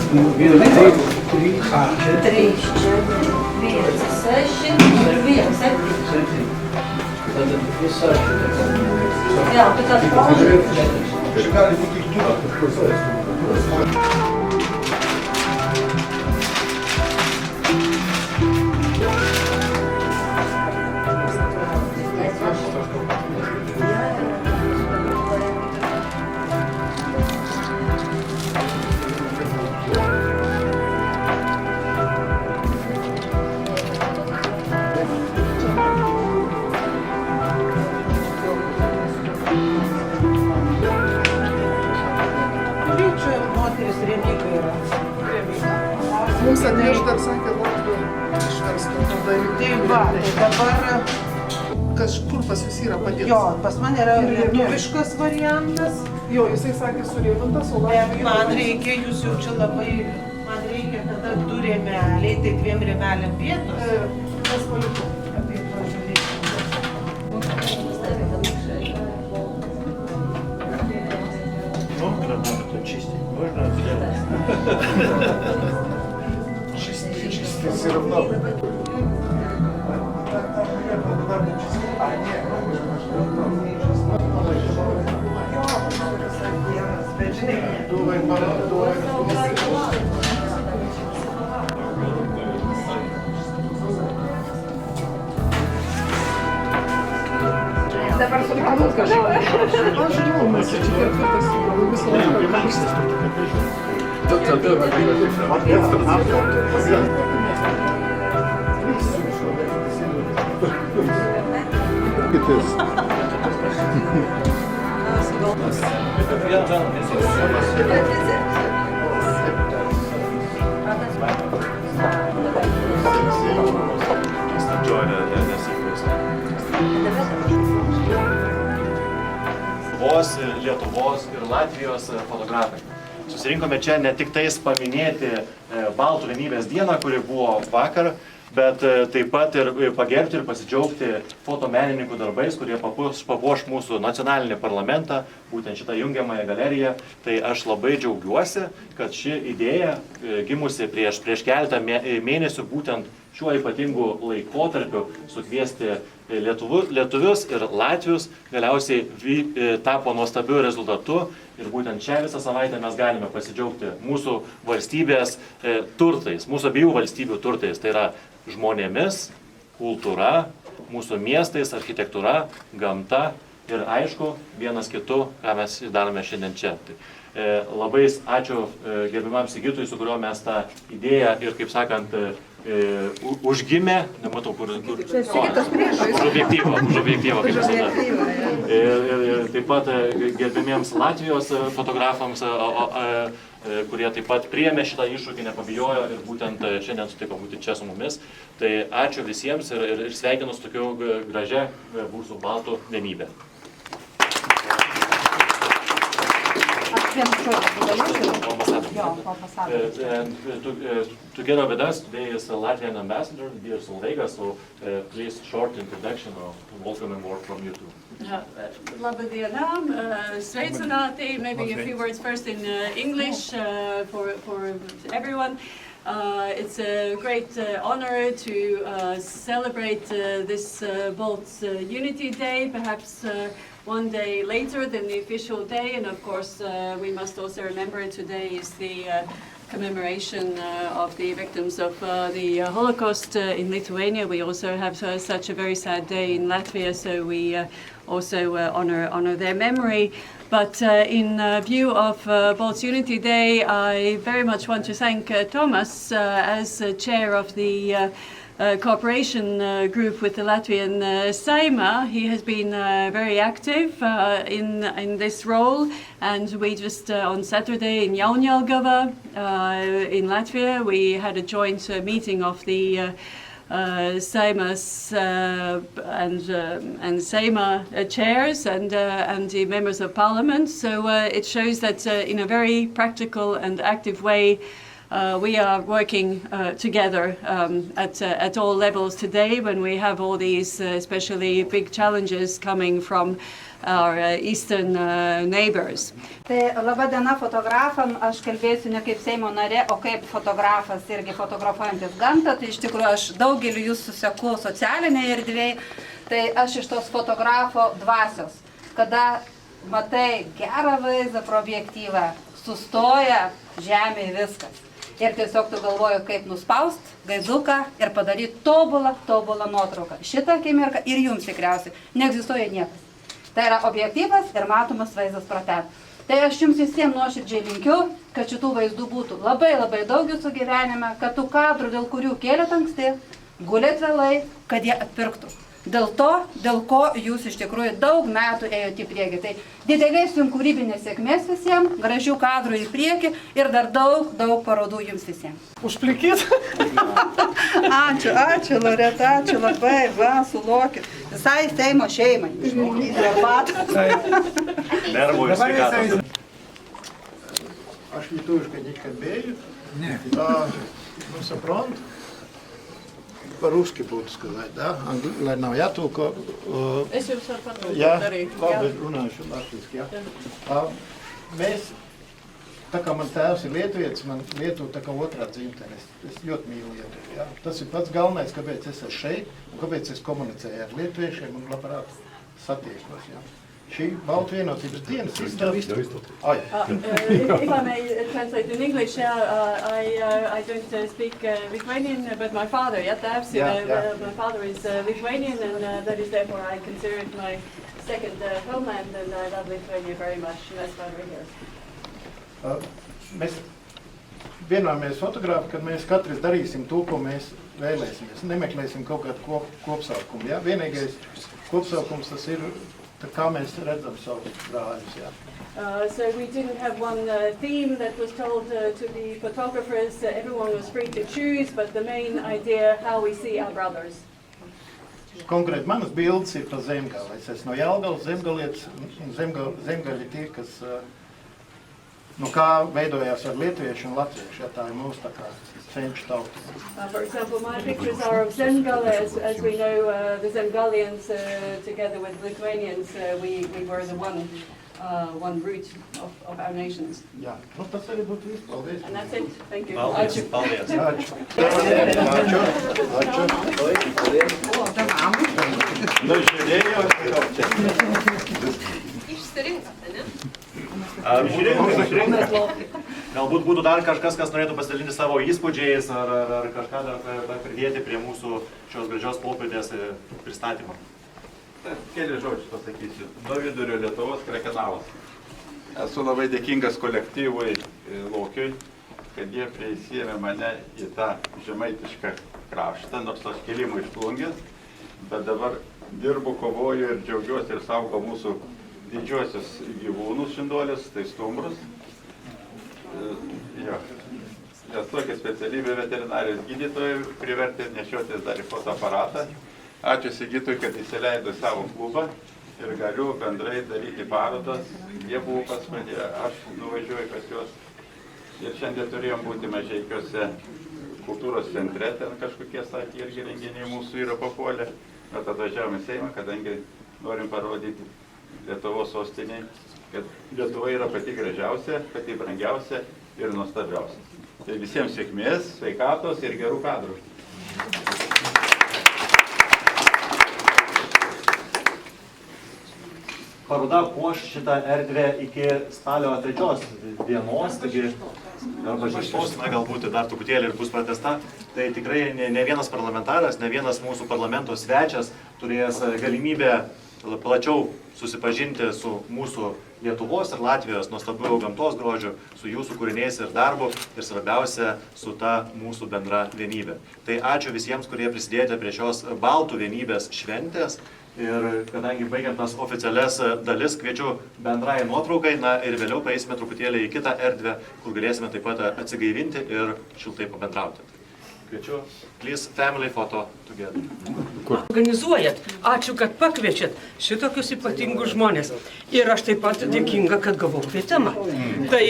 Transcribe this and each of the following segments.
Viens, trīs, Trīs, četri, 5, 6 un 1, 7. 7. Tad es sāku. Jā, tu tāds pauži. Kādi būtu tik tuvāk, ko sāc? Mums atneš dar sakė Latvija išversta tada Tai va, tai dabar, kažkur pas jūs yra padėtas. jo, pas mane yra lietuviškas variantas, Jo, jisai sakė surėmintas, o bet Latvija man reikia, jūs jau čia labai, man reikia tada 2 rėmeliai, tai 2 rėmeliam vietos. Mes palikau. Apie Ну, работу чистить можно сделать. Чистый все равно. Dabar supratau, kad Aš žinau, mes čia ketvirtas jau visą laiką karštas. Lietuvos ir Latvijos fotografai. Susirinkome čia ne tik tais paminėti Baltų vienybės dieną, kuri buvo vakar, bet taip pat ir pagerbti ir pasidžiaugti fotomenininkų darbais, kurie papuoš mūsų nacionalinį parlamentą, būtent šitą jungiamąją galeriją. Tai aš labai džiaugiuosi, kad ši idėja gimusi prieš keletą mėnesių būtent šiuo ypatingu laikotarpiu sukviesti lietuvius ir latvius galiausiai tapo nuostabiu rezultatu. Ir būtent šią visą savaitę mes galime pasidžiaugti mūsų valstybės turtais, mūsų abiejų valstybių turtais. Tai yra žmonėmis, kultūra, mūsų miestais, architektūra, gamta ir aišku, vienas kitu, ką mes darome šiandien čia. Tai labai ačiū gerbiamam Sigitui, su kuriuo mes tą idėją ir, kaip sakant, užgimė, nematau, kur už objektyvo, kaip visada. Ir taip pat gerbimiems Latvijos fotografams, kurie taip pat priėmė šitą iššūkį, nepabijojo ir būtent šiandien sutiko būti čia su mumis. Tai ačiū visiems ir sveikinu su tokiu gražia mūsų Baltų vienybė. Together with us today is the Latvian ambassador, dear Solveiga, so please short introduction or welcoming word from you too. Labadiena, sveicināti, maybe a few words first in English for everyone. It's a great honor to celebrate this Balts Unity Day, perhaps one day later than the official day, and of course we must also remember today is the commemoration of the victims of the Holocaust in Lithuania. We also have such a very sad day in Latvia, so we also honor their memory. But in view of Balts Unity Day, I very much want to thank Thomas as chair of the cooperation group with the Latvian Saima. He has been very active in this role, and we just on Saturday in Jaunjelgava in Latvia, we had a joint meeting of the Seimas and Seima chairs and the members of parliament. So it shows that in a very practical and active way we are working together at all levels today when we have all these especially big challenges coming from our eastern neighbors. Tai laba diena fotografam, aš kalbėsiu ne kaip Seimo narė, o kaip fotografas irgi fotografuojantis gamtą. Tai iš tikrųjų aš daugelį jūsų seku socialinėje erdvėje. Tai aš iš tos fotografo dvasios, kada matai gerą vaizdą pro objektyvą, sustoja žemėje viskas. Ir tiesiog tu galvoji, kaip nuspaust gaiduką ir padaryti tobulą nuotrauką. Šitą akimirką ir jums tikriausiai neegzistuoja niekas. Tai yra objektyvas ir matomas vaizdas pro ten. Tai aš jums visiems nuoširdžiai linkiu, kad šitų vaizdų būtų labai daug jūsų gyvenime, kad tų kadrų, dėl kurių kėlėt anksti, gulėt vėlai, kad jie atpirktų. Dėl to, dėl ko jūs iš tikrųjų daug metų ėjote į priekį. Tai didelės jums kūrybinės sėkmės visiems, gražių kadrų į priekį ir dar daug parodų jums visiems. Užplikit. Ačiū Loreta, ačiū labai, sulokit. Visai Seimo šeimai. Nervų ir sveikatos. Aš lietuviškai nekalbėjau. Не. Ну, сапронт. По-русски буду сказать, да? Lai nav jātulko. Es jums varu patulkot Jā, arī. labi, runāšu latviski, jā. Mēs, tā kā man tēvs ir lietuvietis, man Lietuva tā kā otrā dzimtene. Es ļoti mīlu Lietuvu, jā. Tas ir pats galvenais, kāpēc es esmu šeit, un kāpēc es komunicēju ar lietuviešiem un labprāt satiekos, jā. Šī Baltu vienotības dienas If I may translate in English, I don't speak Lithuanian, but my father, my father is Lithuanian, and that is therefore I consider it my second homeland, and I love Lithuania very much, and that's why we're here. Mēs vienojamies fotografi, kad mēs katrs darīsim to, ko mēs vēlēsimies. Nemeklēsim kaut kādu kopsaukumu, jā. Vienīgais kopsaukums tas ir, kā mēs redzam savu brāļus, jā. So we didn't have one theme that was told to the photographers. Everyone was free to choose, but the main idea, how we see our brothers. Konkrēti manas bildes ir pa Zemgali. Es esmu no Jelgavas, Zemgalietis, un Zemgaļi tie, kas no kā veidojās ar lietuviešu un latviešu, ja tā ir mūsu tā kā senču tauta. For example, my pictures are of Zemgali, as we know, the Zemgalians together with Lithuanians, we were the one root of our nations. Jā, nu tas arī būtu viss. Paldies. And that's it. Thank you. Paldies. Nu, Išsirinkote, ne? Galbūt būtų dar kažkas, kas norėtų pasidalinti savo įspūdžiais ar kažką dar pridėti prie mūsų šios gražios popietės pristatymo. Keli žodžius pasakysiu. Nuo vidurio Lietuvos Krekenavos. Esu labai dėkingas kolektyvui Lokiui, kad jie prisėmė mane į tą žemaitišką kraštą, nors aš kilimo iš Plungės, bet dabar dirbu, kovoju ir džiaugiuosi ir saugo mūsų didžiuosius gyvūnus šinduolius, tai stumbrus. Nes tokia specialybė veterinarijos gydytojai privertė nešiotis dar į fotoaparatą. Ačiū Sigitui, kad įsileido savo klubą ir galiu bendrai daryti parodas. Jie buvo pas mane, aš nuvažiuoju pas juos. Ir šiandien turėjom būti Mažeikiuose kultūros centre, ten kažkokie sakė irgi renginiai mūsų yra papuolę. Bet atvažiavome į Seimą, kadangi norim parodyti Lietuvos sostiniai, kad Lietuva yra pati gražiausia, pati brangiausia ir nuostabiausia. Tai visiems sėkmės, sveikatos ir gerų kadrų. Paroda puoš šitą erdvę iki spalio 3 dienos, taigi arba 6, galbūt dar truputėlį ir bus pratęsta. Tai tikrai ne vienas parlamentaras, ne vienas mūsų parlamento svečias turės galimybę plačiau susipažinti su mūsų Lietuvos ir Latvijos nuostabiu gamtos grožiu, su jūsų kūriniais ir darbu ir svarbiausia, su ta mūsų bendra vienybė. Tai ačiū visiems, kurie prisidėjote prie šios Baltų vienybės šventės. Ir kadangi baigiant tas oficialias dalis, kviečiu bendrai nuotraukai, ir vėliau paeisime truputėlį į kitą erdvę, kur galėsime taip pat atsigaivinti ir šiltai pabendrauti. Kviečiu, please, family photo together. Organizuojat, ačiū, kad pakviečiat šitokius ypatingus žmonės. Ir aš taip pat dėkinga, kad gavau kvietimą. Tai,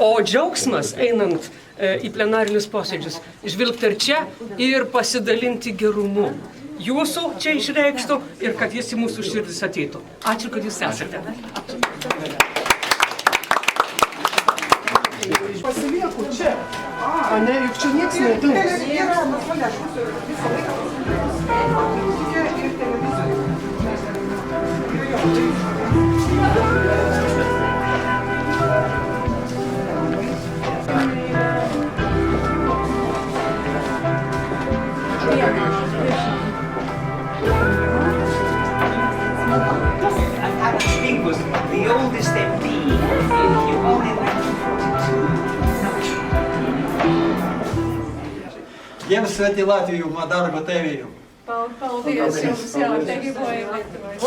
o džiaugsmas einant į plenarinius posėdžius, žvilgti ir čia ir pasidalinti gerumu. Jūsų čia išreikštų ir kad jis į mūsų širdis ateitų. Ačiū, kad jūs esate. Pasilieku čia. A ne, juk čia nieks nedings. Spink was the oldest MP in Huon in 1942. Jiems sveti Latvijų, Madargo tevijų. Paldies jums, jā, te gyvoja Lietuvai.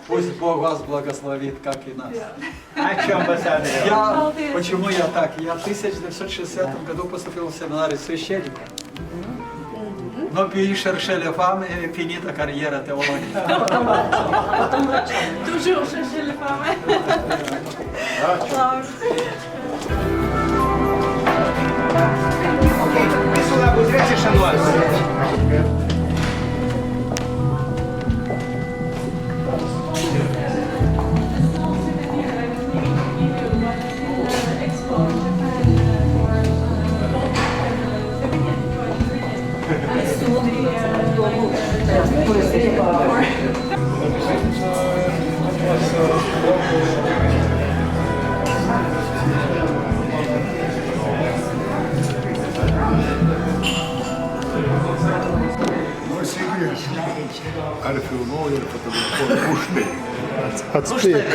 Пусть Бог вас благословит, как и нас. Ačiū ambasadoriau. Я, почему я так? Я в 1960 году поступил в семинарий священника. Но puis chercher les femmes et fini ta carrière théologique. Toujours chercher les femmes. Visų labų drėsi šanuolis. Ar filmuoju ir fotografuoju už tai. Atspėk.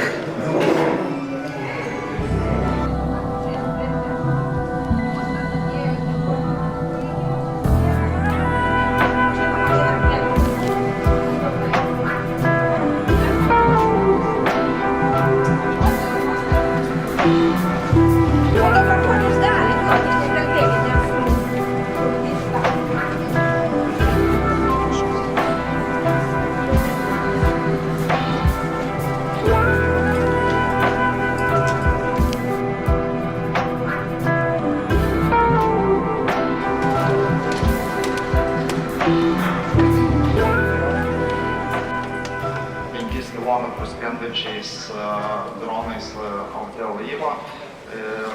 skrendančiais dronais Autė laivo ir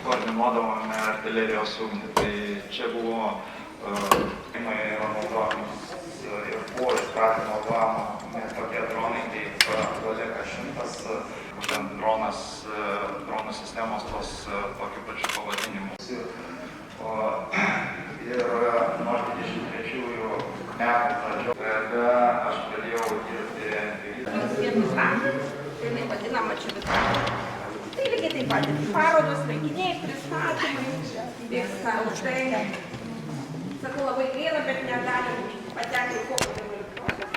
koordinuodavome artilerijos ugnį. Tai čia buvo naudojamas ir buvo iš pradžių naudojama tokie dronai kaip Galeka 100, būtent dronų sistemos tos tokiu pačiu pavadinimu. Ir nuo 23 metų pradžios, kada aš pradėjau dirbti jinai vadinama Čiubitana. Tai lygiai taip pat parodos, renginiai, pristatymai, vyksta už tai. Sakau, labai gaila, bet negalim patekti į kovo 11-osios.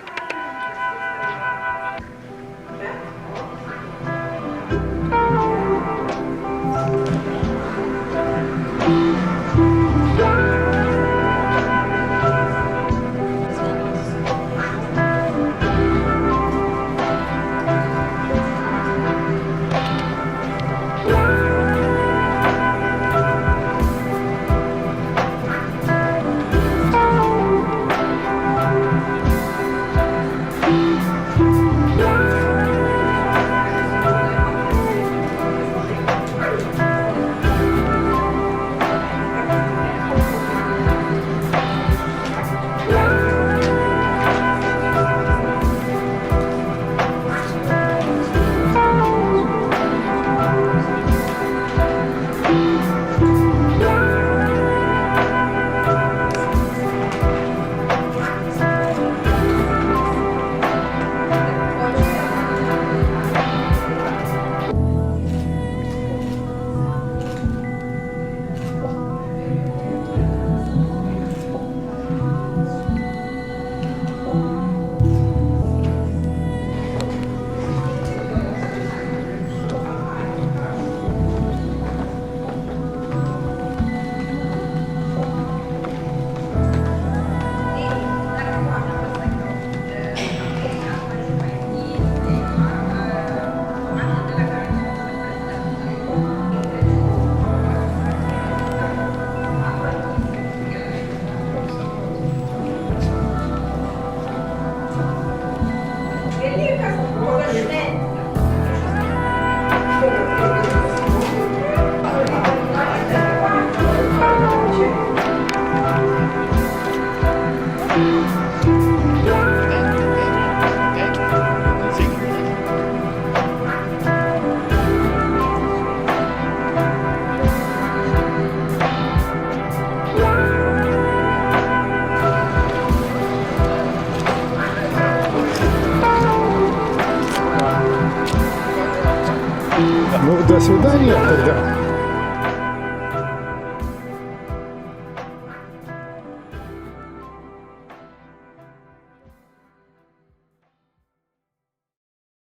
Ну, до свидания тогда.